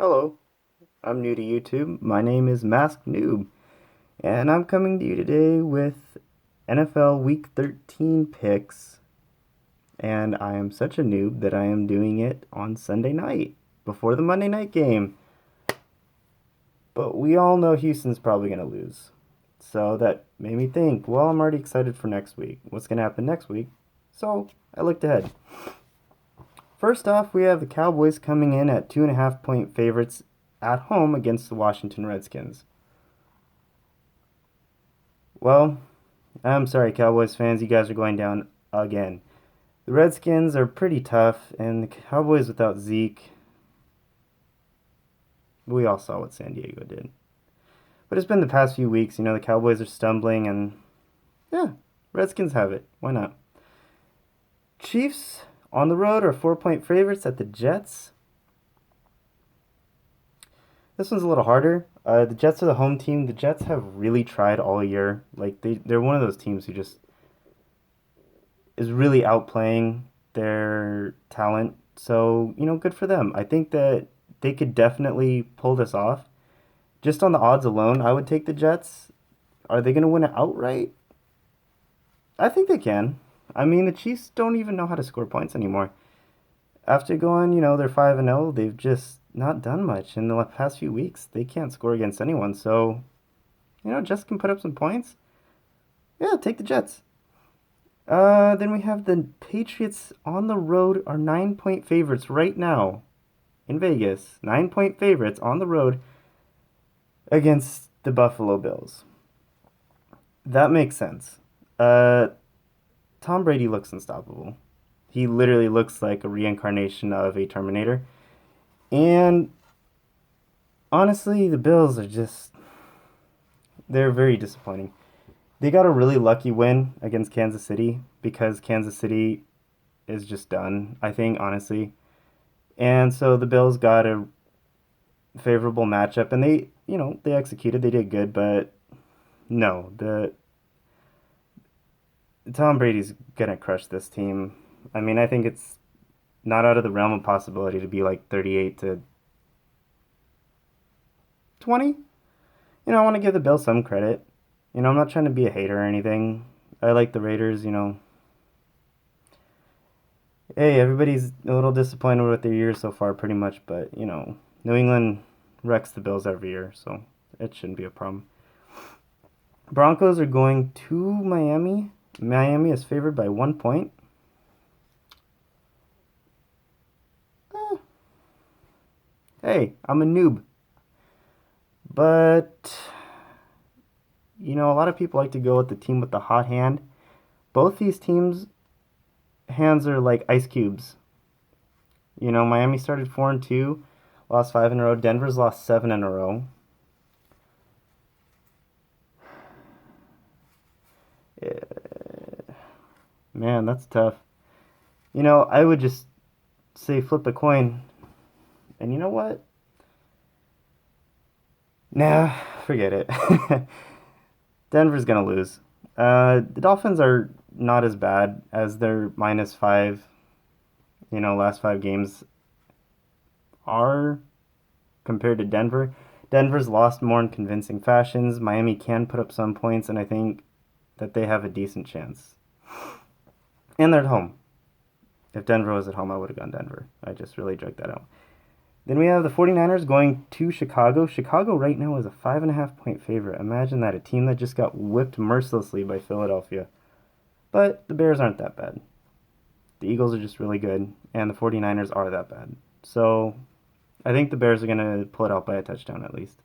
Hello, I'm new to YouTube. My name is Masked Noob, and I'm coming to you today with NFL Week 13 picks. And I am such a noob that I am doing it on Sunday night before the Monday night game. But we all know Houston's probably going to lose. So that made me think, well, I'm already excited for next week. What's going to happen next week? So I looked ahead. First off, we have the Cowboys coming in at 2.5 point favorites at home against the Washington Redskins. Well, I'm sorry, Cowboys fans, you guys are going down again. The Redskins are pretty tough, and the Cowboys without Zeke, we all saw what San Diego did. But it's been the past few weeks, the Cowboys are stumbling, and yeah, Redskins have it. Why not? Chiefs on the road are 4 point favorites at the Jets. This one's a little harder. The Jets are the home team. The Jets have really tried all year. Like they're one of those teams who just is really outplaying their talent. So, good for them. I think that they could definitely pull this off. Just on the odds alone, I would take the Jets. Are they going to win it outright? I think they can. I mean, the Chiefs don't even know how to score points anymore. After going, they're 5-0, they've just not done much in the past few weeks. They can't score against anyone. So, Jets can put up some points. Yeah, take the Jets. Then we have the Patriots on the road are 9 point favorites right now in Vegas. 9 point favorites on the road against the Buffalo Bills. That makes sense. Uh, Tom Brady looks unstoppable. He literally looks like a reincarnation of a Terminator. And honestly, the Bills are they're very disappointing. They got a really lucky win against Kansas City because Kansas City is just done, I think, honestly. And so the Bills got a favorable matchup and they executed, they did good, but no, the Tom Brady's gonna crush this team. I mean, I think it's not out of the realm of possibility to be like 38 to 20. I want to give the Bills some credit. I'm not trying to be a hater or anything. I like the Raiders. Hey, everybody's a little disappointed with their year so far, pretty much, but, New England wrecks the Bills every year, so it shouldn't be a problem. Broncos are going to Miami. Miami is favored by 1 point. Eh, hey, I'm a noob. But, a lot of people like to go with the team with the hot hand. Both these teams' hands are like ice cubes. Miami started 4-2, lost 5 in a row. Denver's lost 7 in a row. Man, that's tough. I would just say flip a coin. And you know what? Nah, forget it. Denver's gonna lose. The Dolphins are not as bad as their -5, last 5 games are compared to Denver. Denver's lost more in convincing fashions. Miami can put up some points, and I think that they have a decent chance. And they're at home. If Denver was at home, I would have gone Denver. I just really dragged that out. Then we have the 49ers going to Chicago. Chicago right now is a 5.5 point favorite. Imagine that, a team that just got whipped mercilessly by Philadelphia. But the Bears aren't that bad. The Eagles are just really good, and the 49ers are that bad. So I think the Bears are going to pull it out by a touchdown at least.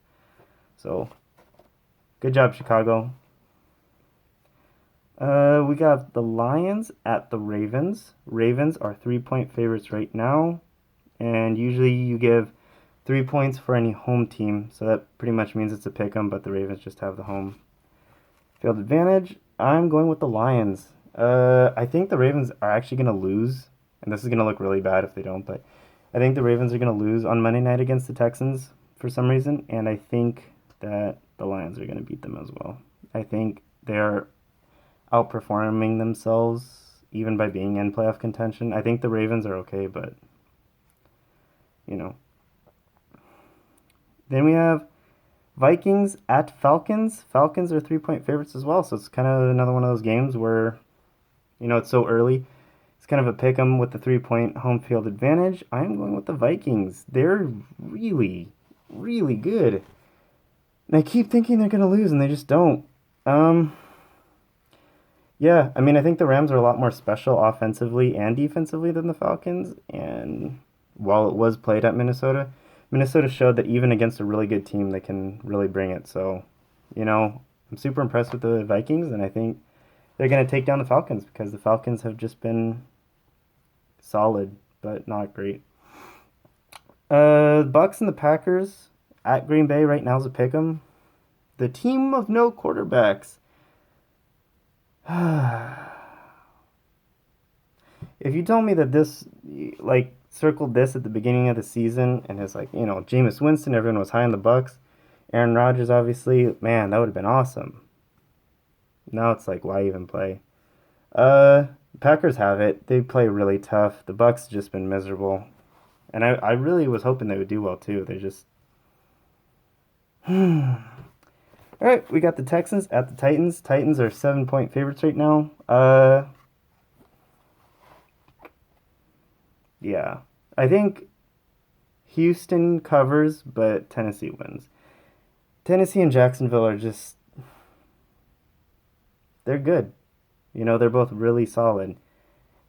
So good job, Chicago. We got the Lions at the Ravens. Ravens are 3 point favorites right now, and usually you give 3 points for any home team, so that pretty much means it's a pick 'em, but the Ravens just have the home field advantage. I'm going with the Lions. I think the Ravens are actually going to lose, and this is going to look really bad if they don't, but I think the Ravens are going to lose on Monday night against the Texans for some reason, and I think that the Lions are going to beat them as well. I think they're outperforming themselves even by being in playoff contention. I think the Ravens are okay, but you know, Then we have Vikings at Falcons. Falcons are 3-point favorites as well, so it's kind of another one of those games where, it's so early. It's kind of a pick 'em with the 3-point home field advantage. I'm going with the Vikings. They're really, really good. And I keep thinking they're going to lose, and they just don't. Um, yeah, I mean, I think the Rams are a lot more special offensively and defensively than the Falcons. And while it was played at Minnesota, Minnesota showed that even against a really good team, they can really bring it. So, I'm super impressed with the Vikings, and I think they're going to take down the Falcons because the Falcons have just been solid, but not great. Bucks and the Packers at Green Bay right now is a pick 'em. The team of no quarterbacks. If you told me that this, like, circled this at the beginning of the season and it's like, Jameis Winston, everyone was high on the Bucks, Aaron Rodgers, obviously, man, that would have been awesome. Now it's like, why even play? Packers have it. They play really tough. The Bucks just been miserable, and I really was hoping they would do well too. They just. All right, we got the Texans at the Titans. Titans are 7-point favorites right now. Yeah, I think Houston covers, but Tennessee wins. Tennessee and Jacksonville are just they're good. They're both really solid,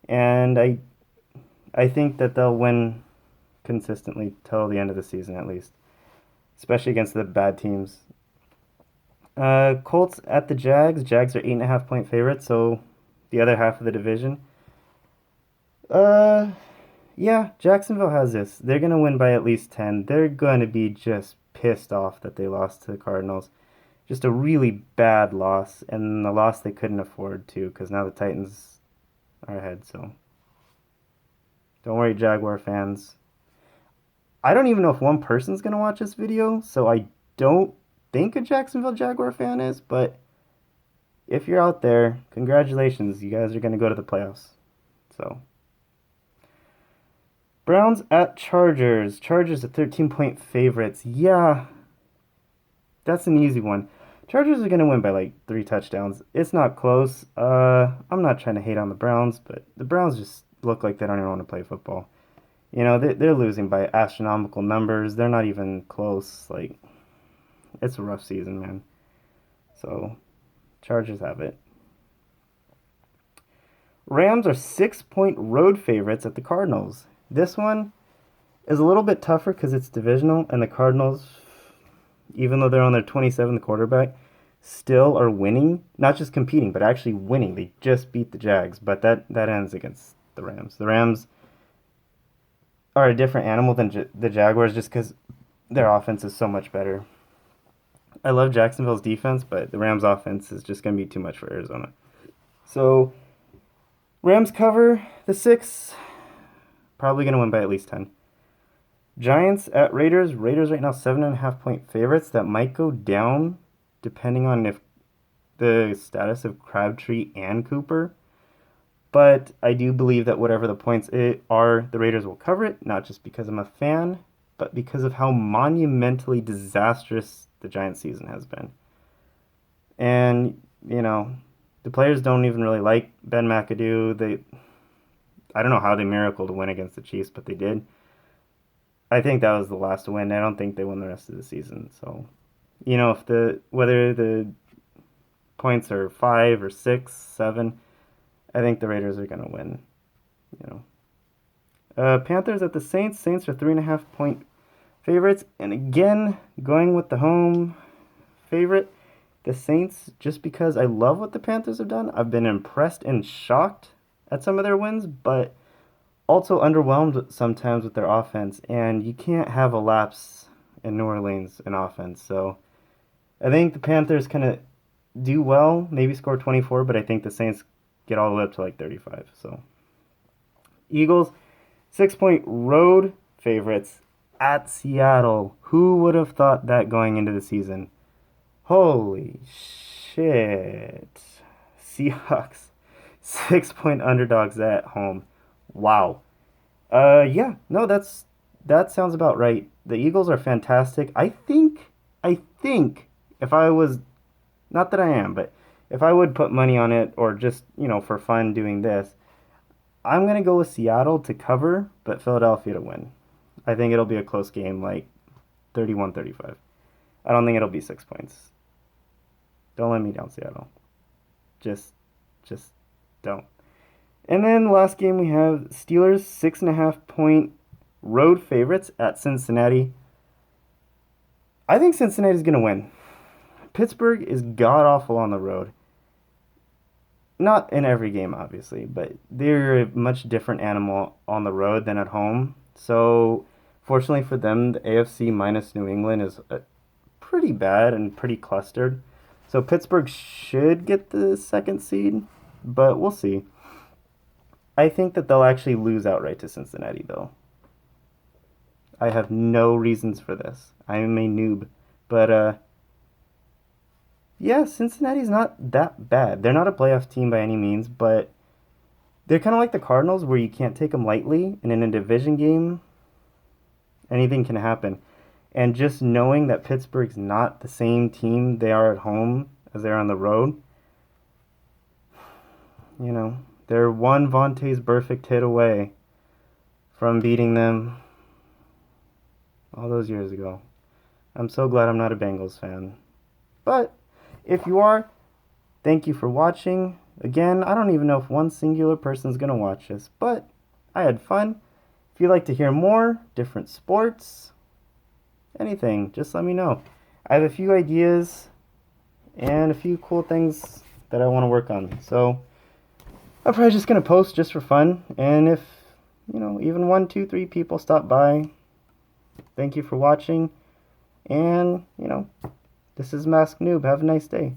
and I think that they'll win consistently till the end of the season at least, especially against the bad teams. Colts at the Jags. Jags are 8.5-point favorites, so the other half of the division. Uh, yeah, Jacksonville has this. They're gonna win by at least 10. They're gonna be just pissed off that they lost to the Cardinals. Just a really bad loss, and a loss they couldn't afford to, because now the Titans are ahead. So don't worry, Jaguar fans. I don't even know if one person's gonna watch this video, so I don't think a Jacksonville Jaguar fan is, but if you're out there, congratulations. You guys are going to go to the playoffs. So, Browns at Chargers. Chargers are 13-point favorites. Yeah, that's an easy one. Chargers are going to win by like 3 touchdowns. It's not close. I'm not trying to hate on the Browns, but the Browns just look like they don't even want to play football. They're losing by astronomical numbers. They're not even close. Like, it's a rough season, man. So, Chargers have it. Rams are 6-point road favorites at the Cardinals. This one is a little bit tougher because it's divisional, and the Cardinals, even though they're on their 27th quarterback, still are winning. Not just competing, but actually winning. They just beat the Jags, but that ends against the Rams. The Rams are a different animal than the Jaguars just because their offense is so much better. I love Jacksonville's defense, but the Rams' offense is just going to be too much for Arizona. So, Rams cover the 6. Probably going to win by at least 10. Giants at Raiders. Raiders right now 7.5-point favorites. That might go down depending on if the status of Crabtree and Cooper. But I do believe that whatever the points are, the Raiders will cover it. Not just because I'm a fan, but because of how monumentally disastrous the Giants season has been. And, the players don't even really like Ben McAdoo. I don't know how they miracle to win against the Chiefs, but they did. I think that was the last win. I don't think they won the rest of the season. So, whether the points are 5 or 6, 7, I think the Raiders are gonna win. Panthers at the Saints. Saints are 3.5-point favorites, and again, going with the home favorite, the Saints, just because I love what the Panthers have done. I've been impressed and shocked at some of their wins, but also underwhelmed sometimes with their offense. And you can't have a lapse in New Orleans in offense. So I think the Panthers kind of do well, maybe score 24, but I think the Saints get all the way up to like 35. So Eagles, 6-point road favorites at Seattle. Who would have thought that going into the season? Holy shit. Seahawks, 6-point underdogs at home. Wow. Yeah, no, that's That sounds about right. The Eagles are fantastic. I think if I was, not that I am, but if I would put money on it or just, for fun doing this, I'm going to go with Seattle to cover, but Philadelphia to win. I think it'll be a close game, like 31-35. I don't think it'll be 6 points. Don't let me down, Seattle. Just don't. And then last game we have Steelers 6.5 point road favorites at Cincinnati. I think Cincinnati's gonna win. Pittsburgh is god awful on the road. Not in every game, obviously, but they're a much different animal on the road than at home. So, fortunately for them, the AFC minus New England is pretty bad and pretty clustered. So, Pittsburgh should get the second seed, but we'll see. I think that they'll actually lose outright to Cincinnati, though. I have no reasons for this. I am a noob. But, yeah, Cincinnati's not that bad. They're not a playoff team by any means, but they're kind of like the Cardinals where you can't take them lightly. And in a division game, anything can happen. And just knowing that Pittsburgh's not the same team they are at home as they're on the road, they're one Vontae's perfect hit away from beating them all those years ago. I'm so glad I'm not a Bengals fan. But if you are, thank you for watching. Again, I don't even know if one singular person's going to watch this, but I had fun. If you'd like to hear more, different sports, anything, just let me know. I have a few ideas and a few cool things that I want to work on. So I'm probably just going to post just for fun. And if, even 1, 2, 3 people stop by, thank you for watching. And, this is Mask Noob. Have a nice day.